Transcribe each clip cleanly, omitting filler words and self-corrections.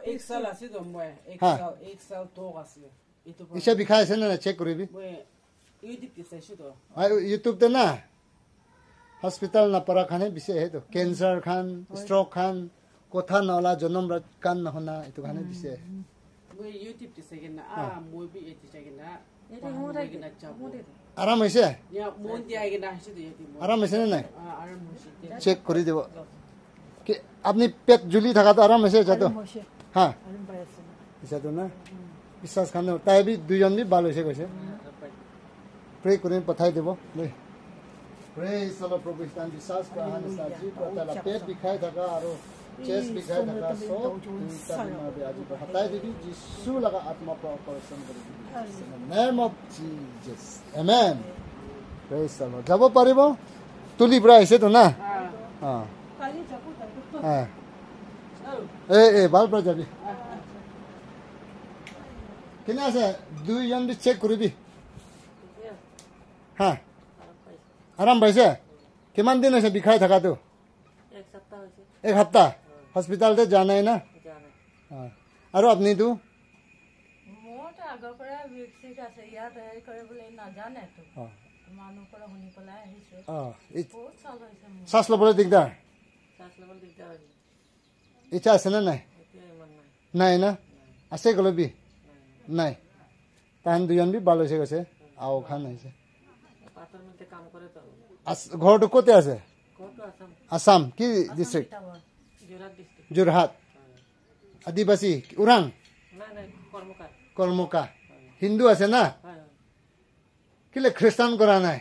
एक साल আছে তো মই এক সাল তো আছে এটো ইসা বিখাই আছে না চেক করিবি মই ইউটিউব তে চাইছো তো ইউটিউব তে না হসপিটাল না পড়া খানে বিছে হে তো ক্যান্সার খান স্ট্রোক খান কথা নলা জনম কান না হনা এটো খানে বিছে মই ইউটিউব তে চাই না মই বি এতে চাই না এটা মোরা কিনা চাবো আরাম হইছে ইয়া মন দিয়া কিনা আছে তো এতে আরাম হইছে না নাই আরাম হইছে চেক করে দেব কি আপনি পেট ঝুলি থাকা তো আরাম হইছে যা তো হ্যাঁ আরাম পাইছে ইসা তো না বিশ্বাস খান তাই বি দুইজন বি ভালো হইছে কইছে প্রে করে পাঠাই দেব লে প্রেজ সলো প্রভু স্থান বিশ্বাস প্রাণ সাজি পতালা পেট বিখাই থাকা আর চেস্ট বিখাই থাকা সব তামিমা বি আজি হটাই দিবি যিশু লাগা আত্মা অপারেশন কৰি দিবি name of Jesus amen praise সলো যাব পাৰিব তুলি পৰা আহিছে তো না কালি যাব হ্যাঁ এ ভাল পৰা যাবি কেনে আছে দুইজন বি চেক কৰিবি হ্যাঁ আৰাম পাইছে কিমান দিন হৈছে বিখাই থাকাটো এক সপ্তাহ হসপিটালতে যোৱা নাই না আৰু আপুনি তো মোৰতো আগৰ পৰা বিকশিত আছে ইয়াত হেৰি কৰিবলৈ নাজানে তো মানুহৰ পৰা শুনি পেলাই আহিছে বহুত চাল হৈছে শ্বাস ল'বলৈ দিগদাৰ ইচ্ছা আছে না নাই নাই না আছে গলবি নাই তাহান দুজন বি ভাল হৈছে কৈছে আও খান আহিছে ঘৰটো ক'তে আছে আসাম কি ডিস্ট্ৰিক্ট যোৰহাট আদিবাসী উৰাং কৰ্মকা হিন্দু আছে না কিলে খ্ৰীষ্টান কৰা নাই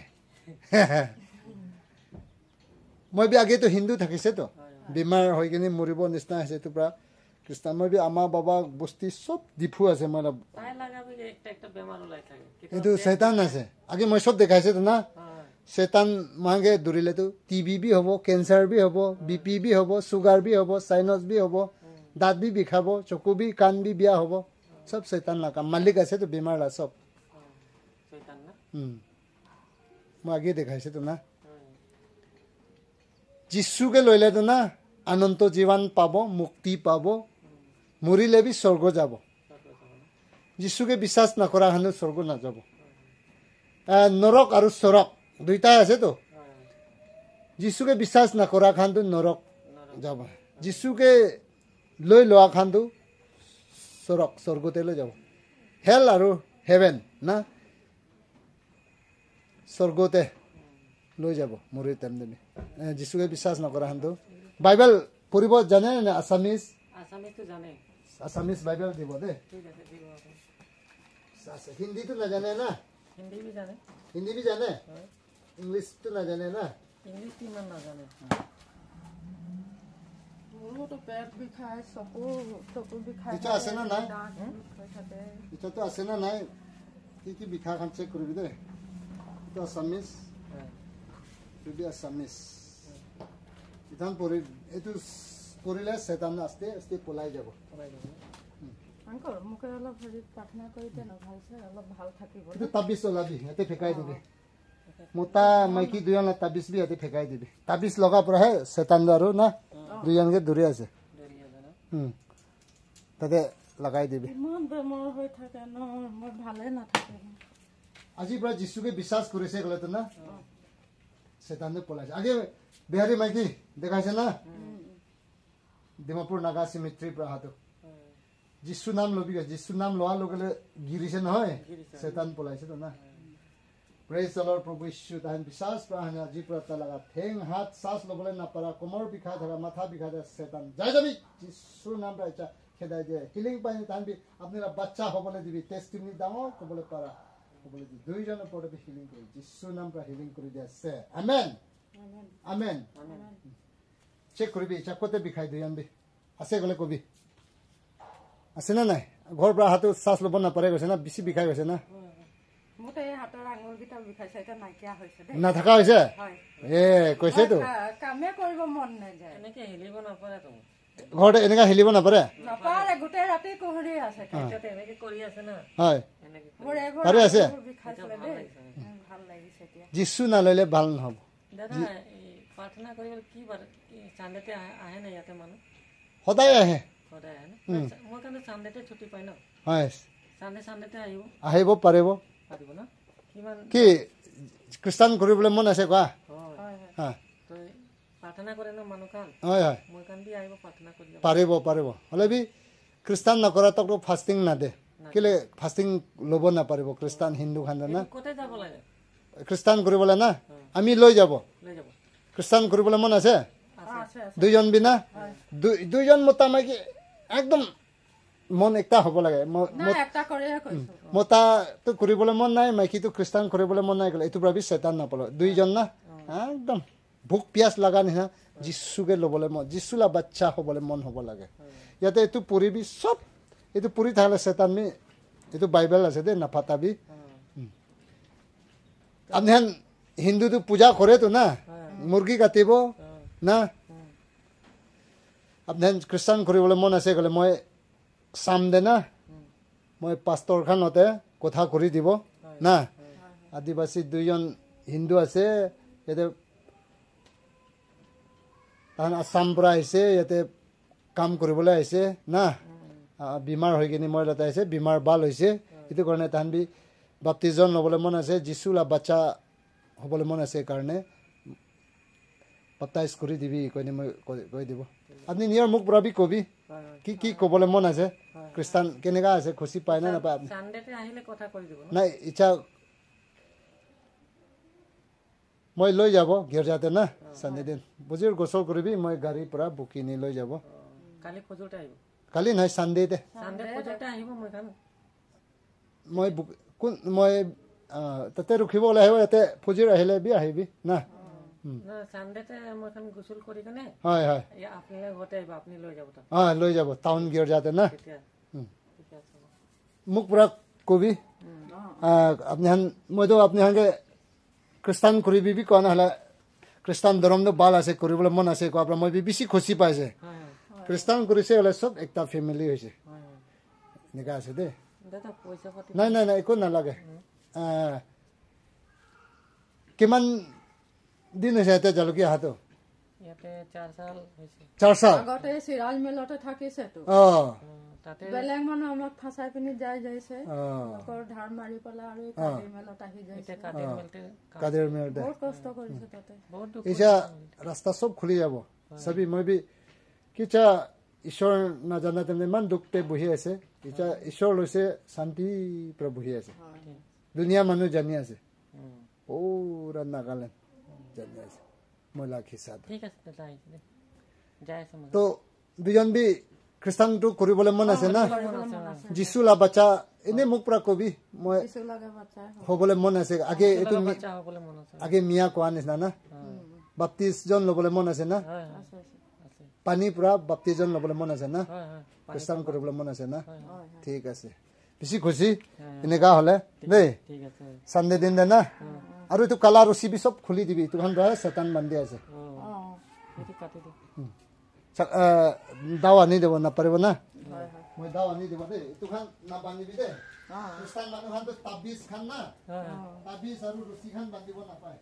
মই বি আগেতো হিন্দু থাকিছে তো বেমাৰ হৈ কিনে মৰিব নিচিনা হৈছে এইটো পৰা খ্ৰীষ্টান মই বি আমাৰ বাবা বস্তি চব ডিফু আছে মই এইটো শৈতান আছে আগে মই চব দেখাইছে তো না শৈতান মাগে দৌৰিলেতো টিবি বি হ'ব কেঞ্চাৰ বি হ'ব বিপি বি হ'ব চুগাৰ বি হ'ব চাইনাছ বি হ'ব দাঁত বি বিষাব চকু বি কাণ বি বিয়া হ'ব চব শৈতান লাগা মালিক আছে তো বেমাৰ লা চব মই আগে দেখাইছে তো না যিশুকে লইলে তো না আনন্দ জীবন পাব মুক্তি পাব মৰিলে বি স্বৰ্গ যাব যিশুকে বিশ্বাস নকৰা হানো স্বৰ্গ নাযাব নৰক আৰু স্বৰ্গ দুইটাই আছে তো যিশুকে বিশ্বাস নকৰা খানটো নৰক যাব যিশুকে লৈ লোৱা খানটো স্বৰ্গতে লৈ যাব হেল আৰু হেভেন না স্বৰ্গতে লৈ যাব মৰি টাইম দেবি যিশুকে বিশ্বাস নকৰা খানটো বাইবেল পঢ়িব জানে নে আছামিজ আছামিজ বাইবেল দিব দে হিন্দীটো নাজানে না হিন্দী বি জানে ইংলিশটো নাজানে না ইংলিশ ইমান নাজানে মোৰতো পেট বিষাই চকু বিষাই ইচ্ছা আছে না নাই ইচ্ছাটো আছে না নাই কি বিষা খান চেক কৰিবি দে এইটো আছামিজ আছামিজ ইথান পৰি এইটো কৰিলে শৈতান আস্তে আস্তে পলাই যাব আঙ্কল মুকে অলপ হেৰি প্ৰাৰ্থনা কৰি দে না ভালছে অলপ ভাল থাকিব এইটো তাবিজ ওলাবি ইয়াতে ফেকাই দিবি মোটা মাইকী দুজন তাবিজ বি ইয়াতে ফেকাই দিবি তাবিজ লগা পৰাহে শৈতান আৰু না দুজনকে দৌৰি আছে তাতে লগাই দিবি ইমান বেমাৰ হৈ থাকে ন মই ভালে নাথাকে আজিৰ পৰা যিশুকে বিশ্বাস কৰিছে গলেতো না শৈতানে পলাইছে আগে বিহাৰী মাইকী দেখাইছে না ডিমাপুৰ নাগা চিমেট্ৰিৰ পৰা হাতো যিশু নাম লবি যিশু নাম লোৱাৰ লগে লগে গিৰিছে নহয় শৈতান পলাইছে তো না প্ৰেজ চলৰ প্ৰভু ঈশ্বৰ তাহান বিশ্বাস প্ৰাণ আজি পৰা লগা ঠেং হাত শ্বাস ল'বলৈ নাপাৰা কোমৰ বিষাই ধৰা মাথা বিষাই ধৰা শৈতান যাই যাবি যিশুৰ নাম ৰাইছা খেদাই দিয়ে হিলিং পাই তাহান আপোনাৰ বাচ্চা হ'বলৈ দিবি টেষ্টিমনি ডাঙৰ ক'বলৈ পাৰা হ'বলৈ দি দুইজনৰ ওপৰত হিলিং কৰি যিশুৰ নাম পৰা হিলিং কৰি দিয়া আছে আমেন আমেন চেক কৰিবি চাকতে বিষাই দুইজন বি আছে গ'লে কবি আছে না নাই ঘৰ পৰা হাতত শ্বাস ল'ব নাপাৰে গৈছে না বেছি বিষাই গৈছে না মোৰতো এই হাতৰ আঙুলকেইটা বিষাইছে এতিয়া নাইকিয়া হৈছে দেই নাথাকা হৈছে কৈছেতো কামে কৰিব মন নাযায় এনেকে হেলিব নাপাৰে তো ঘৰতে এনেকা হেলিব নাপাৰে গোটেই ৰাতি কুহৰি আছে এনেকে কৰি আছে না হয় মোৰ এইবোৰ পাৰে আছে বিষাইছিলে দেই ভাল লাগিছে এতিয়া যিশু নালৈলে ভাল নহ'ব দাদা প্ৰাৰ্থনা কৰিবলৈ কি চান্দেতে আহে না ইয়াতে মানুহ সদায় আহে মই কাৰণে চানডেতে ছুটি পাই ন হয় চানডেতে আহিব পাৰিব পাৰিব ন কিমান কি খ্ৰীষ্টান কৰিবলৈ মন আছে কোৱা হা প্ৰাৰ্থনা কৰে ন মানুহ কাণ হয় হয় মই কাণ দি আহিব প্ৰাৰ্থনা কৰি পাৰিব হ'লে বি খ্ৰীষ্টান নকৰা তক ফাষ্টিং নাদে কেলে ফাষ্টিং ল'ব নাপাৰিব খ্ৰীষ্টান হিন্দু খান না ক'তে যাব লাগে খ্ৰীষ্টান কৰিবলৈ না আমি লৈ যাব খ্ৰীষ্টান কৰিবলৈ মন আছে দুইজন বিনা দুইজন মতা মাইকী একদম মন একটা হ'ব লাগে মতাটো কৰিবলৈ মন নাই মাইকীটো খ্ৰীষ্টান কৰিবলৈ মন নাই গ'লে এইটো ভাবি চেতান নাপালো দুইজন না একদম ভোক পিয়াজ লগা নিচিনা যিচুকে ল'বলৈ মন যিচুলা বাচ্চা হ'বলৈ মন হ'ব লাগে ইয়াতে এইটো পঢ়িবি চব এইটো পঢ়ি থাকিলে চেতানমি এইটো বাইবেল আছে দেই নাফাতাবি আপুনি হিন্দুটো পূজা কৰেতো না মুৰ্গী কাটিব না আপুনি খ্ৰীষ্টান কৰিবলৈ মন আছে গ'লে মই চাম দে না মই পাষ্টৰখনতে কথা কৰি দিব না আদিবাসী দুইজন হিন্দু আছে ইয়াতে তাহান আছাম পৰা আহিছে ইয়াতে কাম কৰিবলৈ আহিছে না বেমাৰ হৈ কিনে মই তাতে আহিছে বেমাৰ ভাল হৈছে সেইটো কাৰণে তাহান বি বাপ্তিজন ল'বলৈ মন আছে যিচুলা বাচ্চা হ'বলৈ মন আছে কাৰণে বাপ্তাইজ কৰি দিবি মই কৈ দিব আপুনি নিজৰ মোক পৰা বি কবি কি ক'বলৈ মন আছে খ্ৰীষ্টান কেনেকুৱা আছে খুচি পায় নে নাপায় নাই ইচ্ছা মই লৈ যাব গীৰ্জাতে না চানডে দিন বুজিৰ গোচল কৰিবি মই গাড়ীৰ পৰা বুকিনি লৈ যাব কালি নাই চানডেতে মই তাতে ৰখিব ওলাই আহিব ইয়াতে ফুজিৰ আহিলে বি আহিবি না হয় হয় লৈ যাব টাউন গীৰ্জাতে না মোক পুৰা কবি আপুনি মইতো আপুনি খ্ৰীষ্টান কৰিবি বি কোৱা নহ'লে খ্ৰীষ্টান ধৰ্মটো ভাল আছে কৰিবলৈ মন আছে কোৱাৰ পৰা মই বেছি খুচি পাইছে খ্ৰীষ্টান কৰিছে হ'লে চব একটা ফেমিলি হৈছে এনেকুৱা আছে দেই নাই একো নালাগে কিমান দিন হৈছে ইয়াতে জালুকীয়া হাতো 4 সাল আগতে সিৰাজ মেলতে থাকিছেতো বেলেগ মানুহ আমাক ফাঁচাই পিনি যাইছে ধাৰ মাৰি পেলাই আৰু কাদিৰ মেলত আহি যাইছে কাদিৰ মেলতে বহুত কষ্ট কৰিছে তাতে এতিয়া ৰাস্তা চব খুলি যাব সবি মই বি কিছা ঈশ্বৰ নাজানা তেনে ইমান দুখতে বহি আছে এতিয়া ঈশ্বৰ লৈছে শান্তি পৰা বহি আছে দুনিয়া মানুহ জানি আছে পুৰা নাগালেণ্ড জানি আছে মই লাখিছা তো দুজন বি খ্ৰীষ্টানটো কৰিবলৈ মন আছে না যিচুলা বাচ্চা এনেই মোক পৰা কবি মই হ'বলৈ মন আছে আগে মিয়া কোৱা নিচিনা না বাপ্তিজন ল'বলৈ মন আছে না পানী পৰা বাপ্তিজন ল'বলৈ মন আছে না খ্ৰীষ্টান কৰিবলৈ মন আছে না ঠিক আছে বেছি খুচি এনেকুৱা হ'লে দেই চানডে দিন দে না আৰু এইটো কালা ৰচি বি চব খুলি দিবি এইটোখন চেতান বান্ধি আছে দাও আনি দিব নাপাৰিব না মই দাও আনি দিব দেই এইটোখন নাবান্ধিবি দেই খ্ৰীষ্টান মানুহখনতো তাবিজ খান না তাবিজ আৰু ৰচি খান বান্ধিব নাপায়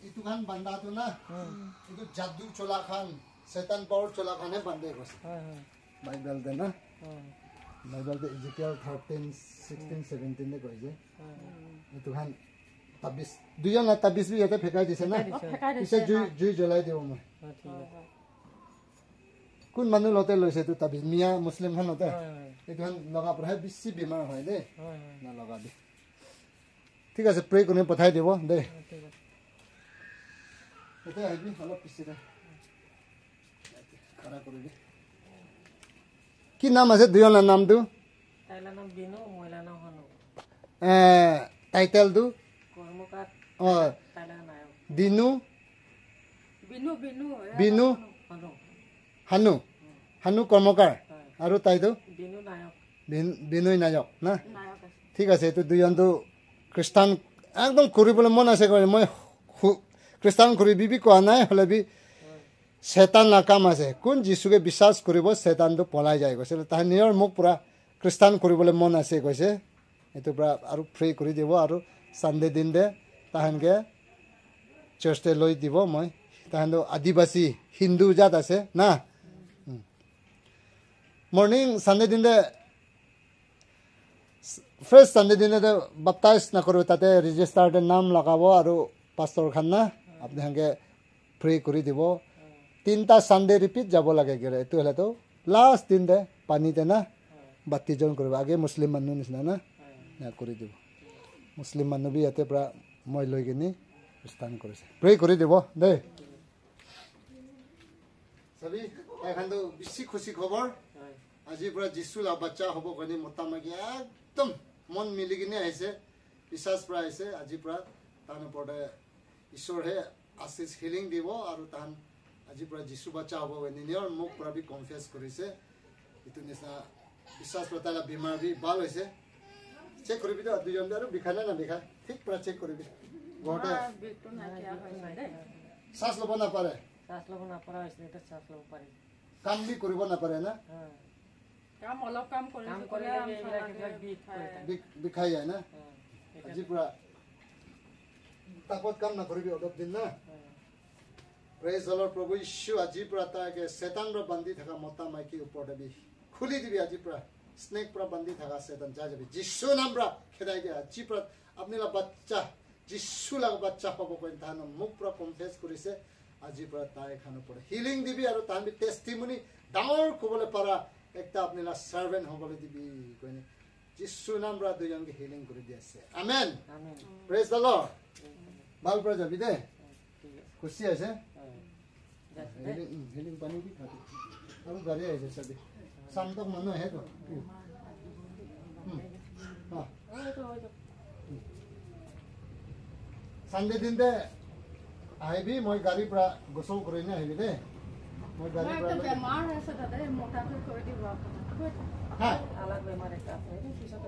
এইটোখন বান্ধাটো না এইটো যাদু চোলা খান চেতান পাৱাৰ চোলা খানে বান্ধে গৈছে বাইবেল দে না বাইবেল দে ইজিকিয়েল 13:16-17 দে কৈছে এইটোখন তাবিজ দুজন তাবিজ বি ইয়াতে ফেকাই দিছে না পিছে জুই জ্বলাই দিব মই কোন মানুহ লতে লৈছে এইটো তাবিজ মিয়া মুছলিম খান লতে এইটোখন লগা পৰাহে বেছি বেমাৰ হয় দেই নলগাবি ঠিক আছে প্ৰে কৰি পঠাই দিব দেই এতিয়া আহিবি অলপ পিছতে খাৰা কৰিবি কি নাম আছে দুজনৰ নামটো টাইটেলটো বিনু বিনু হানু কৰ্মকাৰ আৰু তাইতো বিনয় নায়ক না ঠিক আছে এইটো দুজনটো খ্ৰীষ্টান একদম কৰিবলৈ মন আছে মই খ্ৰীষ্টান কৰিবি বি কোৱা নাই হ'লে বি চেতান নাকাম আছে কোন যিচুকে বিশ্বাস কৰিব চেতানটো পলাই যায় কৈছে তাই নিজৰ মোক পুৰা খ্ৰীষ্টান কৰিবলৈ মন আছে কৈছে এইটো পৰা আৰু ফ্ৰী কৰি দিব আৰু চানডে দিন দে তাহানকে চাৰ্চতে লৈ দিব মই তাহাঁতো আদিবাসী হিন্দু জাত আছে না মৰ্ণিং সানডে দিনে ফাৰ্ষ্ট সানডে দিনে বাপটাইজ নকৰোঁ তাতে ৰেজিষ্টাৰতে নাম লগাব আৰু পাষ্টৰ খান না আপুনি সেনেকৈ ফ্ৰী কৰি দিব 3টা সানডে ৰিপিট যাব লাগে এইটো হ'লেতো লাষ্ট দিন দে পানীতে না বাতিজন কৰিব আগে মুছলিম মানুহ নিচিনা না কৰি দিব মুছলিম মানুহ বি ইয়াতে পৰা মই লৈ কিনি স্থান কৰিছে প্ৰে কৰি দিব দেই সবি এখানতো বেছি খুশি খবৰ আজিৰ পৰা যিছু লা বাচ্চা হ'ব কাৰণে মোটামুটি একদম মন মিলি কিনে আহিছে বিশ্বাস পৰা আহিছে আজিৰ পৰা তাৰ ওপৰতে ঈশ্বৰে আশীষ হিলিং দিব আৰু তাহান আজিৰ পৰা যিছু বাচ্চা হ'ব কাৰণে নিজৰ মুখ পৰা বি কনফেছ কৰিছে এইটো নিচিনা বিশ্বাস পৰা তাৰ বেমাৰ বি ভাল হৈছে চেক কৰিবি তো দুজন আৰু বিষাই না বিষাই ঠিক পৰা চেক কৰিবি ঘৰতে শ্বাস ল'ব নাপাৰে শ্বাস ল'ব নপৰা হৈছে এতিয়া শ্বাস ল'ব পাৰি কাম বি কৰিব নাপাৰে না কাম অলপ কাম কৰি বিষাই যায় না আজিৰ পৰা তাপত কাম নকৰিবি অলপ দিন না প্ৰেজ the Lord প্ৰভু ঈশ্বৰ আজিৰ পৰা তাকে শয়তানৰ বান্ধি থকা মতা মাইকী ওপৰতে বি খুলি দিবি আজিৰ পৰা স্নেক পৰা বান্ধি থকা শয়তান যা যাবি যিছু নাম পৰা খেদাই দিয়া আজিৰ পৰা আপোনালোকৰ বাচ্চা যিছু লাগা বাচ্চা পাব কাৰণে তাহান মুখ পৰা কনফেছ কৰিছে আজিৰ পৰা তাই খানৰ পৰা হিলিং দিবি আৰু তাহান বি টেষ্টিমনি ডাঙৰ ক'বলৈ পাৰা একটা আপোনালোকৰ সাৰ্ভেন্ট হ'বলৈ দিবি কয়নে যিছু নাম পৰা দুজনকে হিলিং কৰি দি আছে আমেন প্ৰেজ the Lord ভাল পৰা যাবি দে খুশি আছে হিলিং পানী দি খাবি আৰু গাড়ী আহিছে চাবি শান্তক মানুহ আহেতো সানডে দিন দে আহিবি মই গাড়ীৰ পৰা গোচল কৰি নে আহিবি দে মই গাড়ীৰ পৰা বেমাৰ আছে দাদা মোটাকৈ কৰি দিব হা আলাগ বেমাৰ এটা আছে পিছত